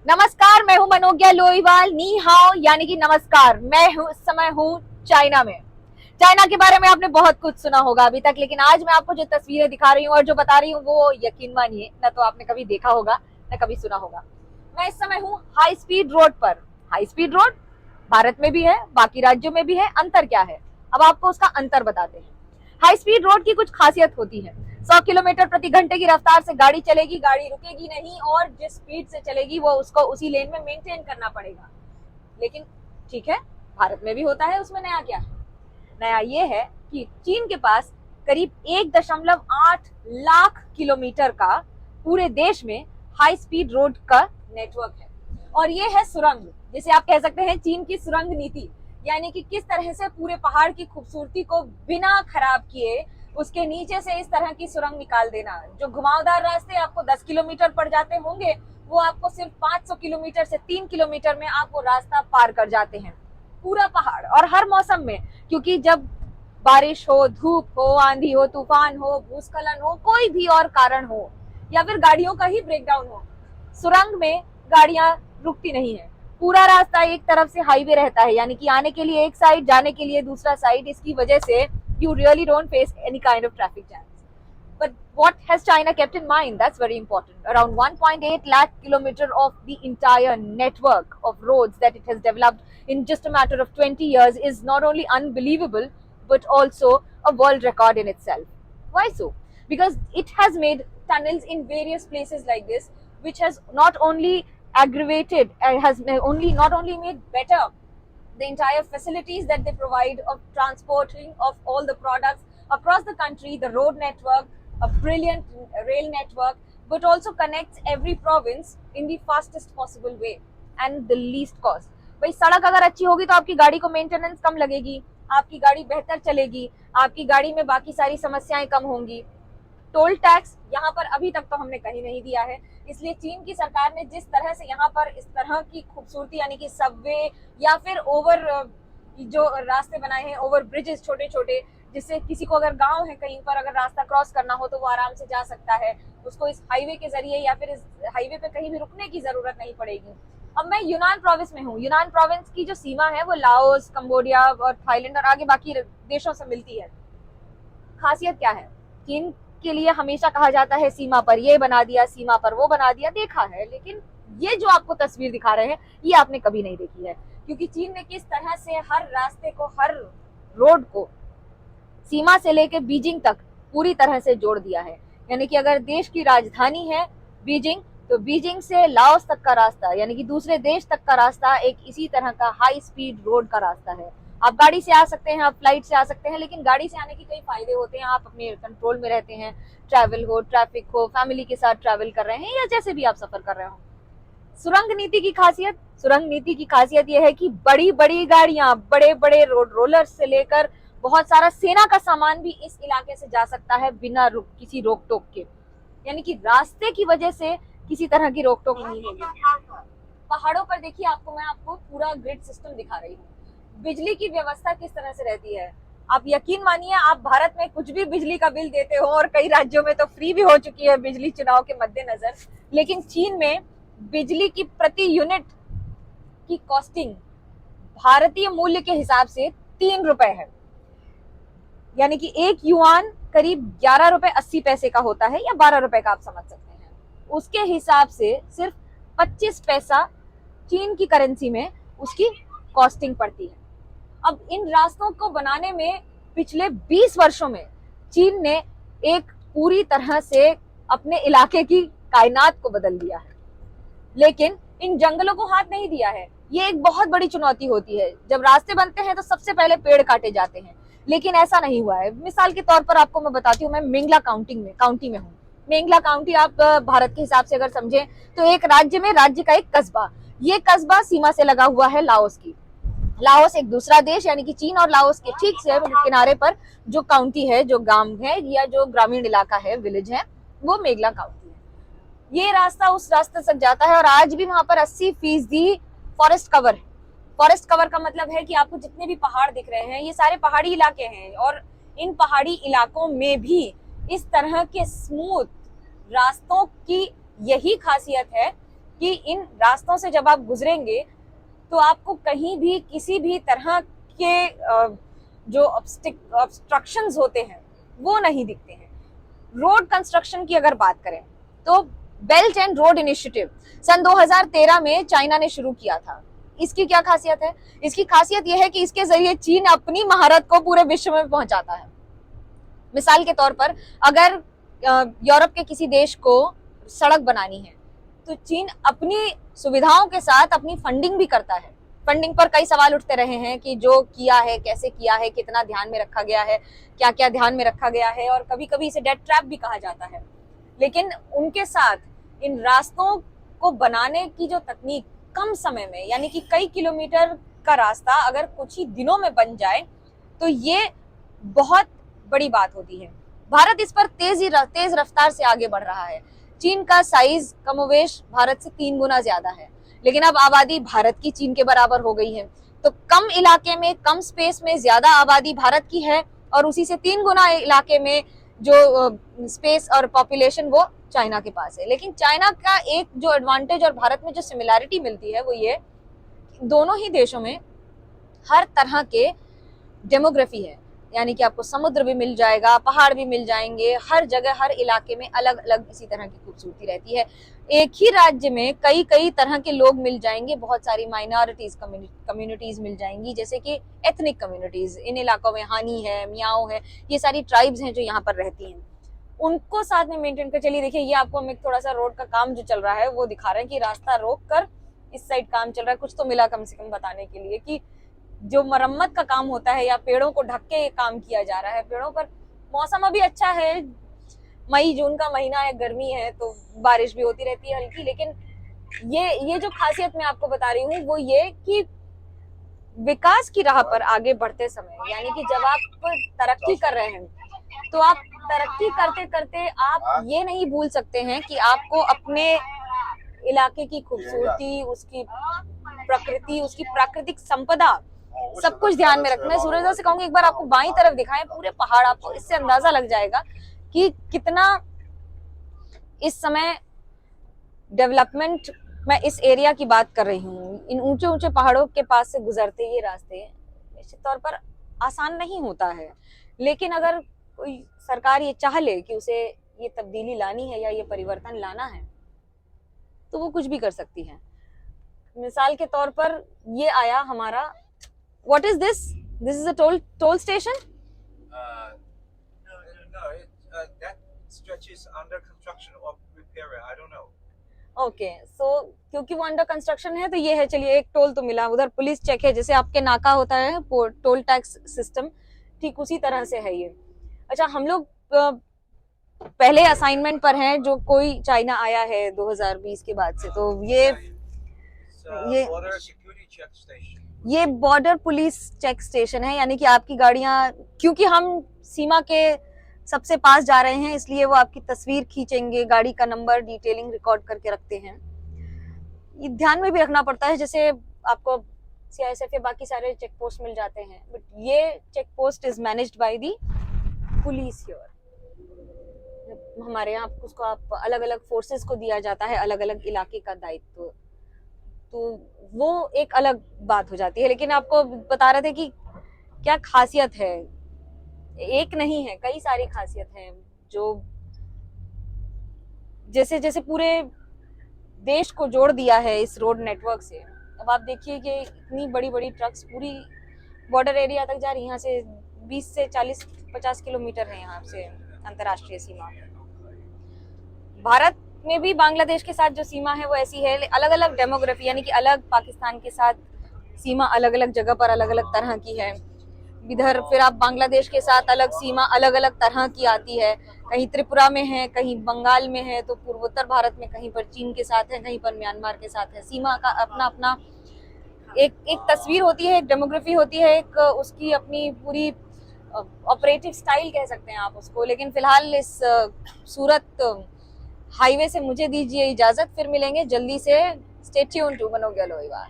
नमस्कार, मैं हूं मनोज्ञा लोईवाल। नी हाओ यानी कि नमस्कार। मैं हूं इस समय हूं चाइना में। चाइना के बारे में आपने बहुत कुछ सुना होगा अभी तक, लेकिन आज मैं आपको जो तस्वीरें दिखा रही हूँ और जो बता रही हूँ वो यकीन मानिए न तो आपने कभी देखा होगा न कभी सुना होगा। मैं इस समय हूँ हाई स्पीड रोड पर। हाई स्पीड रोड भारत में भी है, बाकी राज्यों में भी है। अंतर क्या है, अब आपको उसका अंतर बताते हैं। हाई स्पीड रोड की कुछ खासियत होती है। 100 किलोमीटर प्रति घंटे की रफ्तार से गाड़ी चलेगी, गाड़ी रुकेगी नहीं, और जिस स्पीड से चलेगी वो उसको उसी लेन में मेंटेन करना पड़ेगा। लेकिन ठीक है, भारत में भी होता है, उसमें नया क्या है? नया ये है कि चीन के पास करीब 1.8 लाख किलोमीटर का पूरे देश में हाई स्पीड रोड का नेटवर्क है। और ये है सुरंग, जिसे आप कह सकते हैं चीन की सुरंग नीति। यानी कि किस तरह से पूरे पहाड़ की खूबसूरती को बिना खराब किए उसके नीचे से इस तरह की सुरंग निकाल देना। जो घुमावदार रास्ते आपको 10 किलोमीटर पड़ जाते होंगे, वो आपको सिर्फ 500 किलोमीटर से 3 किलोमीटर में आप वो रास्ता पार कर जाते हैं। पूरा पहाड़, और हर मौसम में, क्योंकि जब बारिश हो, धूप हो, आंधी हो, तूफान हो, भूस्खलन हो, कोई भी और कारण हो, या फिर गाड़ियों का ही ब्रेकडाउन हो, सुरंग में गाड़ियां रुकती नहीं है। पूरा रास्ता एक तरफ से हाईवे रहता है, यानी कि आने के लिए एक साइड, जाने के लिए दूसरा साइड। इसकी वजह से you really don't face any kind of traffic jams. But what has China kept in mind? That's very important. Around 1.8 lakh kilometer of the entire network of roads that it has developed in just a matter of 20 years is not only unbelievable, but also a world record in itself. Why so? Because it has made tunnels in various places like this, which has not only aggravated, not only made better the entire facilities that they provide of transporting of all the products across the country, the road network, a brilliant rail network, but also connects every province in the fastest possible way and the least cost. भाई सड़क अगर अच्छी होगी तो आपकी गाड़ी को maintenance कम लगेगी, आपकी गाड़ी बेहतर चलेगी, आपकी गाड़ी में बाकी सारी समस्याएं कम होंगी। टोल टैक्स यहाँ पर अभी तक तो हमने कहीं नहीं दिया है, इसलिए चीन की सरकार ने जिस तरह से यहाँ पर इस तरह की खूबसूरती, यानी कि सबवे या फिर ओवर जो रास्ते बनाए हैं, ओवर ब्रिजेस छोटे छोटे, जिससे किसी को अगर गांव है कहीं पर अगर रास्ता क्रॉस करना हो तो वो आराम से जा सकता है, उसको इस हाईवे के जरिए या फिर इस हाईवे पे कहीं भी रुकने की जरूरत नहीं पड़ेगी। अब मैं यूनान प्रोविंस में हूँ। यूनान प्रोविंस की जो सीमा है वो लाओस, कंबोडिया और थाईलैंड और आगे बाकी देशों से मिलती है। खासियत क्या है? चीन के लिए हमेशा कहा जाता है सीमा पर ये बना दिया, सीमा पर वो बना दिया। देखा है, लेकिन ये जो आपको तस्वीर दिखा रहे हैं ये आपने कभी नहीं देखी है, क्योंकि चीन ने किस तरह से हर रास्ते को, हर रोड को सीमा से लेकर बीजिंग तक पूरी तरह से जोड़ दिया है। यानी कि अगर देश की राजधानी है बीजिंग, तो बीजिंग से लाओस तक का रास्ता, यानी कि दूसरे देश तक का रास्ता एक इसी तरह का हाई स्पीड रोड का रास्ता है। आप गाड़ी से आ सकते हैं, आप फ्लाइट से आ सकते हैं, लेकिन गाड़ी से आने के कई फायदे होते हैं। आप अपने कंट्रोल में रहते हैं, ट्रैवल हो, ट्रैफिक हो, फैमिली के साथ ट्रैवल कर रहे हैं या जैसे भी आप सफर कर रहे हो। सुरंग नीति की खासियत यह है कि बड़ी बड़ी गाड़ियां, बड़े बड़े रोलर्स से लेकर बहुत सारा सेना का सामान भी इस इलाके से जा सकता है बिना किसी रोक टोक के। यानी कि रास्ते की वजह से किसी तरह की रोक टोक नहीं होगी। पहाड़ों पर देखिए, मैं आपको पूरा ग्रिड सिस्टम दिखा रही हूँ। बिजली की व्यवस्था किस तरह से रहती है, आप यकीन मानिए, आप भारत में कुछ भी बिजली का बिल देते हो, और कई राज्यों में तो फ्री भी हो चुकी है बिजली चुनाव के मद्देनजर, लेकिन चीन में बिजली की प्रति यूनिट की कॉस्टिंग भारतीय मूल्य के हिसाब से 3 रुपए है। यानी कि 1 युआन करीब 11 रुपए 80 पैसे का होता है, या 12 रुपए का आप समझ सकते हैं। उसके हिसाब से सिर्फ 25 पैसा चीन की करेंसी में उसकी कॉस्टिंग पड़ती है। अब इन रास्तों को बनाने में पिछले 20 वर्षों में चीन ने एक पूरी तरह से अपने इलाके की कायनात को बदल दिया है, लेकिन इन जंगलों को हाथ नहीं दिया है। ये एक बहुत बड़ी चुनौती होती है। जब रास्ते बनते हैं तो सबसे पहले पेड़ काटे जाते हैं, लेकिन ऐसा नहीं हुआ है। मिसाल के तौर पर आपको मैं बताती हूँ, मैं मेंगला काउंटी में हूँ। मेंगला काउंटी आप भारत के हिसाब से अगर समझें तो एक राज्य में राज्य का एक कस्बा। ये कस्बा सीमा से लगा हुआ है लाओस की। लाओस एक दूसरा देश, यानी कि चीन और लाओस के ठीक से किनारे पर जो काउंटी है, जो गांव है या जो ग्रामीण इलाका है, विलेज है, वो मेंगला काउंटी है। ये रास्ता उस रास्ते तक जाता है, और आज भी वहां पर 80% फॉरेस्ट कवर है। फॉरेस्ट कवर का मतलब है कि आपको जितने भी पहाड़ दिख रहे हैं ये सारे पहाड़ी इलाके हैं, और इन पहाड़ी इलाकों में भी इस तरह के स्मूथ रास्तों की यही खासियत है कि इन रास्तों से जब आप गुजरेंगे तो आपको कहीं भी किसी भी तरह के जो ऑब्स्ट्रक्शंस होते हैं वो नहीं दिखते हैं। रोड कंस्ट्रक्शन की अगर बात करें तो बेल्ट एंड रोड इनिशिएटिव सन 2013 में चाइना ने शुरू किया था। इसकी क्या खासियत है? इसकी खासियत यह है कि इसके जरिए चीन अपनी महारत को पूरे विश्व में पहुंचाता है। मिसाल के तौर पर अगर यूरोप के किसी देश को सड़क बनानी है तो चीन अपनी सुविधाओं के साथ अपनी फंडिंग भी करता है। फंडिंग पर कई सवाल उठते रहे हैं कि जो किया है, कैसे किया है, कितना ध्यान में रखा गया है, क्या क्या ध्यान में रखा गया है, और कभी कभी इसे डेट ट्रैप भी कहा जाता है। लेकिन उनके साथ इन रास्तों को बनाने की जो तकनीक कम समय में, यानी कि कई किलोमीटर का रास्ता अगर कुछ ही दिनों में बन जाए तो ये बहुत बड़ी बात होती है। भारत इस पर तेज रफ्तार से आगे बढ़ रहा है। चीन का साइज कमोवेश भारत से 3 गुना ज्यादा है, लेकिन अब आबादी भारत की चीन के बराबर हो गई है। तो कम इलाके में, कम स्पेस में ज्यादा आबादी भारत की है और उसी से 3 गुना इलाके में जो स्पेस और पॉपुलेशन वो चाइना के पास है। लेकिन चाइना का एक जो एडवांटेज और भारत में जो सिमिलैरिटी मिलती है वो ये, दोनों ही देशों में हर तरह के डेमोग्राफी है, यानी कि आपको समुद्र भी मिल जाएगा, पहाड़ भी मिल जाएंगे, हर जगह हर इलाके में अलग अलग इसी तरह की खूबसूरती रहती है। एक ही राज्य में कई कई तरह के लोग मिल जाएंगे, बहुत सारी माइनॉरिटीज कम्युनिटीज मिल जाएंगी, जैसे कि एथनिक कम्युनिटीज। इन इलाकों में हानी है, मियाओ है, ये सारी ट्राइब्स हैं जो यहाँ पर रहती हैं। उनको साथ में मेंटेन कर चलिए। देखिए, ये आपको हम एक थोड़ा सा रोड का काम जो चल रहा है वो दिखा रहे हैं कि रास्ता रोक कर इस साइड काम चल रहा है। कुछ तो मिला कम से कम बताने के लिए कि जो मरम्मत का काम होता है या पेड़ों को ढक के काम किया जा रहा है। पेड़ों पर मौसम अभी अच्छा है, मई जून का महीना है, गर्मी है, तो बारिश भी होती रहती है हल्की। लेकिन ये जो खासियत मैं आपको बता रही हूँ वो ये कि विकास की राह पर आगे बढ़ते समय, यानी कि जब आप तरक्की कर रहे हैं तो आप तरक्की करते करते आप ये नहीं भूल सकते हैं कि आपको अपने इलाके की खूबसूरती, उसकी प्रकृति, उसकी प्राकृतिक संपदा, सब कुछ ध्यान में रखना है। सूरज से कहूंगी एक बार आपको बाईं तरफ दिखाएं पूरे पहाड़, आपको इससे अंदाजा लग जाएगा कि कितना इस समय डेवलपमेंट। मैं इस एरिया की बात कर रही हूँ। इन ऊंचे ऊंचे पहाड़ों के पास से गुजरते ये रास्ते निश्चित तौर पर आसान नहीं होता है, लेकिन अगर कोई सरकार ये चाह ले कि उसे ये तब्दीली लानी है या ये परिवर्तन लाना है तो वो कुछ भी कर सकती है। मिसाल के तौर पर ये आया हमारा, what is this? This is a toll station? That stretch is under construction or repair. I don't know. Okay, so क्योंकि वो अंडर कंस्ट्रक्शन है तो ये है। चलिए, एक टोल तो मिला। उधर पुलिस चेक है, जैसे आपके नाका होता है टोल टैक्स सिस्टम, ठीक उसी तरह से है ये। अच्छा, हम लोग पहले असाइनमेंट पर हैं जो कोई चाइना आया है 2020 के बाद से, तो ये Border security check station. ये बॉर्डर पुलिस चेक स्टेशन है, यानी कि आपकी गाड़ियां, क्योंकि हम सीमा के सबसे पास जा रहे हैं इसलिए वो आपकी तस्वीर खींचेंगे, गाड़ी का नंबर, डिटेलिंग रिकॉर्ड करके रखते हैं। ये ध्यान में भी रखना पड़ता है, जैसे आपको सीआईएसएफ के बाकी सारे चेक पोस्ट मिल जाते हैं, बट ये check post is managed by the police here. हमारे यहाँ उसको आप अलग अलग फोर्सेस को दिया जाता है अलग अलग इलाके का दायित्व, तो वो एक अलग बात हो जाती है। लेकिन आपको बता रहे थे कि क्या खासियत है, एक नहीं है, कई सारी खासियत है जो जैसे जैसे पूरे देश को जोड़ दिया है इस रोड नेटवर्क से। अब आप देखिए कि इतनी बड़ी बड़ी ट्रक्स पूरी बॉर्डर एरिया तक जा रही है। यहाँ से 20 से 40-50 किलोमीटर है यहाँ से अंतर्राष्ट्रीय सीमा। भारत में भी बांग्लादेश के साथ जो सीमा है वो ऐसी है, अलग अलग डेमोग्राफी, यानी कि अलग पाकिस्तान के साथ सीमा अलग अलग जगह पर अलग अलग तरह की है। इधर फिर आप बांग्लादेश के साथ अलग सीमा अलग अलग तरह की आती है, कहीं त्रिपुरा में है, कहीं बंगाल में है, तो पूर्वोत्तर भारत में कहीं पर चीन के साथ है, कहीं पर म्यांमार के साथ है। सीमा का अपना अपना एक तस्वीर होती है, एक डेमोग्राफी होती है, एक उसकी अपनी पूरी ऑपरेटिव स्टाइल कह सकते हैं आप उसको। लेकिन फिलहाल इस सूरत हाईवे से मुझे दीजिए इजाजत, फिर मिलेंगे जल्दी से। Stay tuned to Manogya Loiwal.